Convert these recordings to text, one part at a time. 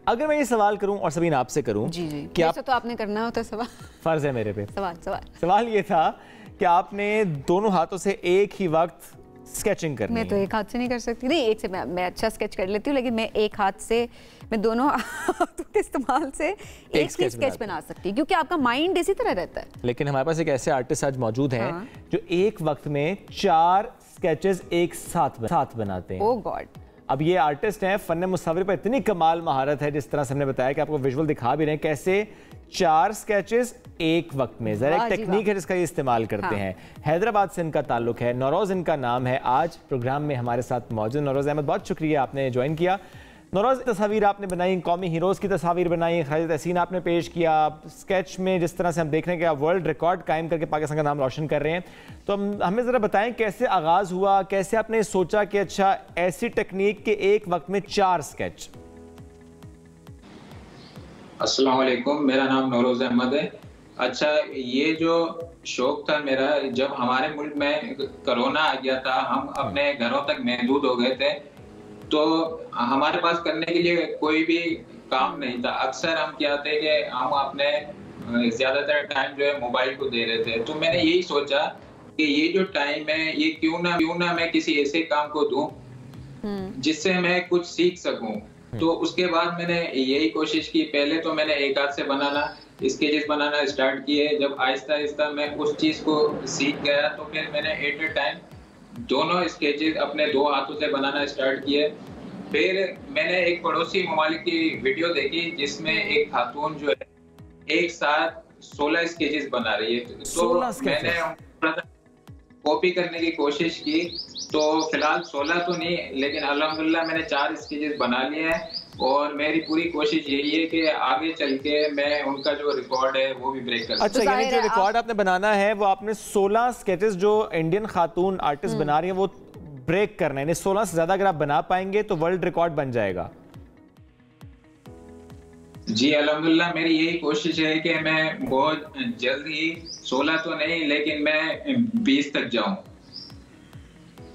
अगर मैं ये सवाल करूं और सबीन आपसे करूं जी जी कि आप तो आपने करना होता है सवाल, फर्ज है मेरे पे सवाल ये था कि आपने दोनों हाथों से एक ही वक्त स्केचिंग करनी मैं तो एक हाथ से नहीं कर सकती, नहीं एक से मैं अच्छा स्केच कर लेती हूँ, लेकिन मैं एक हाथ से, मैं दोनों हाथों के इस्तेमाल से एक ही स्केच बना सकती हूँ, क्योंकि आपका माइंड इसी तरह रहता है। लेकिन हमारे पास एक ऐसे आर्टिस्ट आज मौजूद हैं हाँ। जो एक वक्त में 4 स्केचेस एक साथ बनाते हैं। ओह गॉड। अब ये आर्टिस्ट हैं, फन मुसव्विर पर इतनी कमाल महारत है, जिस तरह से हमने बताया कि आपको विजुअल दिखा भी रहे हैं कैसे 4 स्केचेस एक वक्त में। जरा एक टेक्निक है जिसका ये इस्तेमाल करते हैं। हैदराबाद से इनका ताल्लुक है, नौरोज इनका नाम है। आज प्रोग्राम में हमारे साथ मौजूद नौरोज अहमद, बहुत शुक्रिया आपने ज्वाइन किया। नौरोज, तस्वीर आपने बनाई, कौमी हीरोज़ की तस्वीर बनाई, खालिद तहसीन आपने पेश किया, स्केच में जिस तरह से हम देख रहे हैं कि आप वर्ल्ड रिकॉर्ड कायम करके पाकिस्तान का नाम रोशन कर रहे हैं, तो हमें ज़रा बताएं कैसे आगाज़ हुआ, कैसे आपने सोचा कि अच्छा ऐसी टेक्निक के एक वक्त में 4 स्केच। अस्सलाम वालेकुम, मेरा नाम नौरोज अहमद है। अच्छा, ये जो शौक था मेरा, जब हमारे मुल्क में कोरोना आ गया था, हम अपने घरों तक महदूद हो गए थे, तो हमारे पास करने के लिए कोई भी काम नहीं था। अक्सर हम क्या थे कि हम अपने ज्यादातर टाइम जो है मोबाइल को दे रहे थे। तो मैंने यही सोचा कि ये जो टाइम है, ये क्यों ना मैं किसी ऐसे काम को दूं जिससे मैं कुछ सीख सकूं। तो उसके बाद मैंने यही कोशिश की। पहले तो मैंने एक हाथ से स्केचेस बनाना स्टार्ट किए। जब आहिस्ता आहिस्ता मैं उस चीज को सीख गया, तो फिर मैंने एट ए टाइम दोनों स्केचेस अपने 2 हाथों से बनाना स्टार्ट किए। फिर मैंने एक पड़ोसी ममालिक की वीडियो देखी, जिसमें एक खातून जो है एक साथ 16 स्केचेस बना रही है। तो मैंने कॉपी करने की कोशिश की। तो फिलहाल 16 तो नहीं, लेकिन अल्हम्दुलिल्लाह मैंने 4 स्केचेस बना लिए हैं, और मेरी पूरी कोशिश यही है कि आगे चल के मैं उनका जो रिकॉर्ड है वो भी ब्रेक कर सकूं। अच्छा, यानी जो रिकॉर्ड आपने बनाना है वो आपने 16 स्केचेस जो इंडियन खातून आर्टिस्ट बना रही है वो ब्रेक करना है। 16 से ज्यादा अगर आप बना पाएंगे तो वर्ल्ड रिकॉर्ड बन जाएगा। जी अल्हम्दुलिल्लाह, मेरी यही कोशिश है कि मैं बहुत जल्द ही 16 तो नहीं, लेकिन मैं 20 तक जाऊं।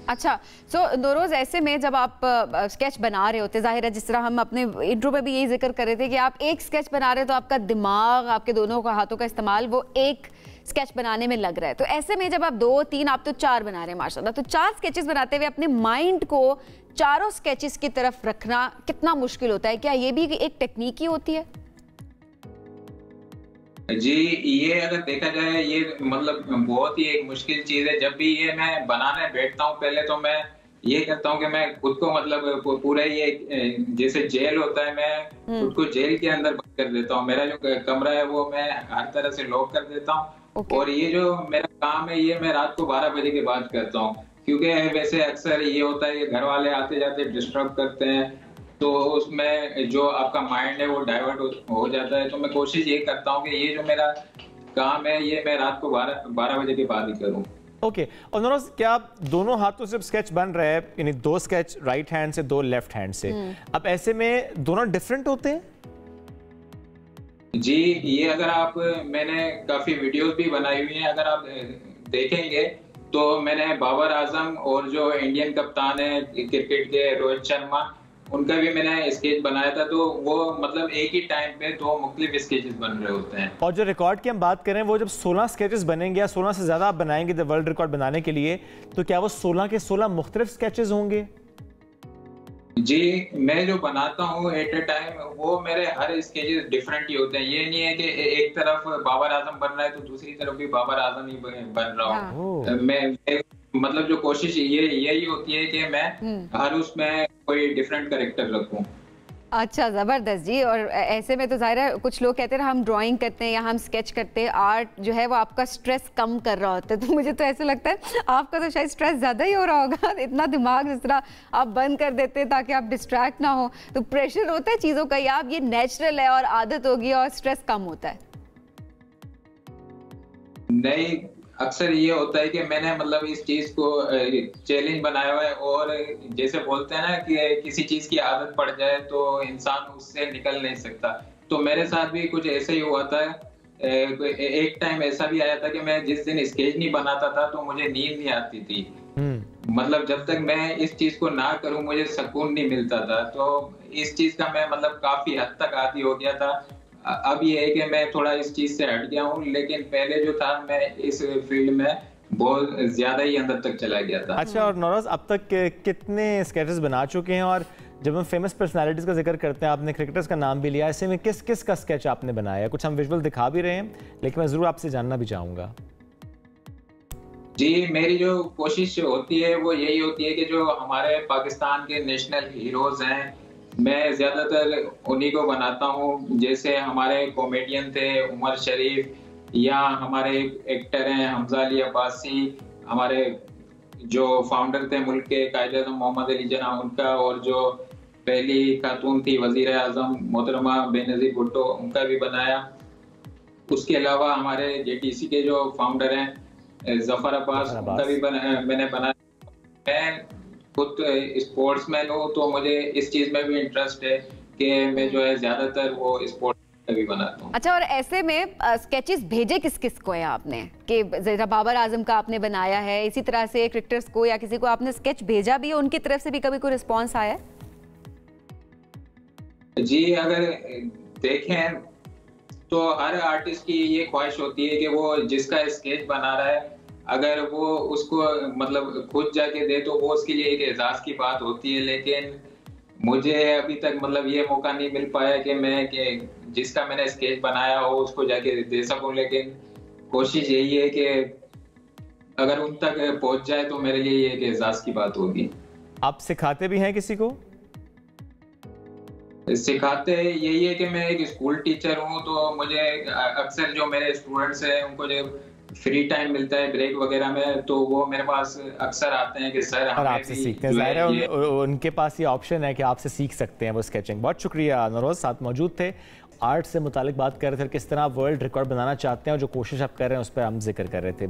अच्छा, सो नौरोज, ऐसे में जब आप स्केच बना रहे होते, जाहिर है जिस तरह हम अपने इंट्रो में भी यही जिक्र कर रहे थे कि आप एक स्केच बना रहे हो तो आपका दिमाग, आपके दोनों का हाथों का इस्तेमाल वो एक स्केच बनाने में लग रहा है। तो ऐसे में जब आप 2, 3, आप तो 4 बना रहे हैं माशाल्लाह, तो 4 स्केचेस बनाते हुए अपने माइंड को चारों स्केचेस की तरफ रखना कितना मुश्किल होता है? क्या ये भी एक टेक्निक ही होती है? जी, ये अगर देखा जाए, ये मतलब बहुत ही एक मुश्किल चीज है। जब भी ये मैं बनाने बैठता हूँ, पहले तो मैं ये करता हूँ कि मैं खुद को मतलब पूरा ये जैसे जेल होता है, मैं खुद को जेल के अंदर बंद कर देता हूँ। मेरा जो कमरा है वो मैं हर तरह से लॉक कर देता हूँ। और ये जो मेरा काम है, ये मैं रात को 12 बजे के बाद करता हूँ, क्योंकि वैसे अक्सर ये होता है कि घर वाले आते जाते डिस्टर्ब करते हैं, तो उसमें जो आपका माइंड है वो डाइवर्ट हो जाता है। तो मैं कोशिश ये करता हूँ कि ये जो मेरा काम है, ये मैं रात को 12 बजे के बाद ही करूँ। ओके। और नौरोज, क्या आप दोनों हाथों से स्केच बन रहे हैं, यानी 2 स्केच राइट हैंड से, 2 लेफ्ट हैंड से, अब ऐसे में दोनों डिफरेंट होते हैं? जी, ये अगर आप, मैंने काफी वीडियोस भी बनाई हुई हैं, अगर आप देखेंगे तो मैंने बाबर आजम और जो इंडियन कप्तान है क्रिकेट के, रोहित शर्मा, उनका भी मैंने स्केच बनाया था। तो वो मतलब एक ही टाइम पे 2 मुख्तलिफ स्केचेस बन रहे होते हैं। और जो रिकॉर्ड की हम बात करें, वो जब 16 स्केचेस बनेंगे या 16 से ज्यादा आप बनाएंगे वर्ल्ड रिकॉर्ड बनाने के लिए, तो क्या वो 16 के 16 मुख्तलिफ स्केचेस होंगे? जी, मैं जो बनाता हूँ एट ए टाइम, वो मेरे हर स्केचेस डिफरेंट ही होते हैं। ये नहीं है कि एक तरफ बाबर आजम बन रहा है तो दूसरी तरफ भी बाबर आजम ही बन रहा हूँ। मैं मतलब जो कोशिश यही होती है कि मैं हर उसमें कोई डिफरेंट कैरेक्टर रखूं। अच्छा, ज़बरदस्त जी। और ऐसे में तो ज़ाहिर है कुछ लोग कहते हैं हम ड्राइंग करते हैं या हम स्केच करते हैं, आर्ट जो है वो आपका स्ट्रेस कम कर रहा होता है। तो मुझे तो ऐसे लगता है आपका तो शायद स्ट्रेस ज़्यादा ही हो रहा होगा, इतना दिमाग जिस तरह आप बंद कर देते हैं ताकि आप डिस्ट्रैक्ट ना हो। तो प्रेशर होता है चीज़ों का, या आप ये नेचुरल है और आदत होगी और स्ट्रेस कम होता है? नहीं, अक्सर ये होता है कि मैंने मतलब इस चीज को चैलेंज बनाया हुआ है, और जैसे बोलते हैं ना कि किसी चीज की आदत पड़ जाए तो इंसान उससे निकल नहीं सकता। तो मेरे साथ भी कुछ ऐसे ही हुआ था। एक टाइम ऐसा भी आया था कि मैं जिस दिन स्केच नहीं बनाता था तो मुझे नींद नहीं आती थी। मतलब जब तक मैं इस चीज को ना करूं मुझे सुकून नहीं मिलता था। तो इस चीज का मैं मतलब काफी हद तक आदी हो गया था। अब ये है कि मैं थोड़ा इस चीज से हट गया हूँ, लेकिन पहले जो था मैं इस फील्ड में बहुत ज्यादा ही अंदर तक चला गया था। अच्छा, और नौरोज अब तक कितने स्केचेस बना चुके हैं? और जब हम फेमस पर्सनालिटीज का जिक्र करते हैं, आपने क्रिकेटर्स का नाम भी लिया, ऐसे में किस किस का स्केच आपने बनाया? कुछ हम विजुअल दिखा भी रहे हैं, लेकिन मैं जरूर आपसे जानना भी चाहूंगा। जी, मेरी जो कोशिश होती है वो यही होती है कि जो हमारे पाकिस्तान के नेशनल हीरोज हैं, मैं ज्यादातर उन्हीं को बनाता हूँ। जैसे हमारे कॉमेडियन थे उमर शरीफ, या हमारे एक्टर हैं हमजा अली अब्बासी, हमारे जो फाउंडर थे मुल्क के कायद-ए-आज़म मोहम्मद अली जिन्ना उनका, और जो पहली खातून थी वजीर आजम मोहतरमा बेनजीर भुट्टो, उनका भी बनाया। उसके अलावा हमारे जेटीसी के जो फाउंडर हैं जफर अब्बास, उनका भी मैंने बनाया। मैं खुद स्पोर्ट्समैन हूँ, तो मुझे इस चीज में भी इंटरेस्ट है कि मैं जो है ज्यादातर वो स्पोर्ट्स भी बनाता हूँ। अच्छा, और ऐसे में स्केचेस भेजे किस किस को है आपने? कि जरा बाबर आजम का आपने बनाया है, इसी तरह से क्रिकेटर्स को या किसी को आपने स्केच भेजा भी है, उनकी तरफ से भी कभी कोई रिस्पॉन्स आया है? जी, अगर देखें तो हर आर्टिस्ट की ये ख्वाहिश होती है कि वो जिसका स्केच बना रहा है, अगर वो उसको मतलब खुद जाके दे तो वो उसके लिए एक एजाज की बात होती है। लेकिन मुझे अभी तक मतलब ये मौका नहीं मिल पाया कि मैं जिसका मैंने स्केच बनाया हो उसको जाके दे सकूं। लेकिन कोशिश यही है कि अगर उन तक पहुंच जाए तो मेरे लिए ये एक एजाज की बात होगी। आप सिखाते भी हैं किसी को? सिखाते यही है कि मैं एक स्कूल टीचर हूँ, तो मुझे अक्सर जो मेरे स्टूडेंट्स हैं उनको जब फ्री टाइम मिलता है ब्रेक वगैरह में, तो वो मेरे पास अक्सर आते हैं कि सर और आपसे सीखते हैं। ज़ाहिर है उनके पास ये ऑप्शन है कि आपसे सीख सकते हैं वो स्केचिंग। बहुत शुक्रिया नौरोज, साथ मौजूद थे। आर्ट से मुतालिक बात कर रहे थे, किस तरह आप वर्ल्ड रिकॉर्ड बनाना चाहते हैं और जो कोशिश आप कर रहे हैं उस पर हम जिक्र कर रहे थे।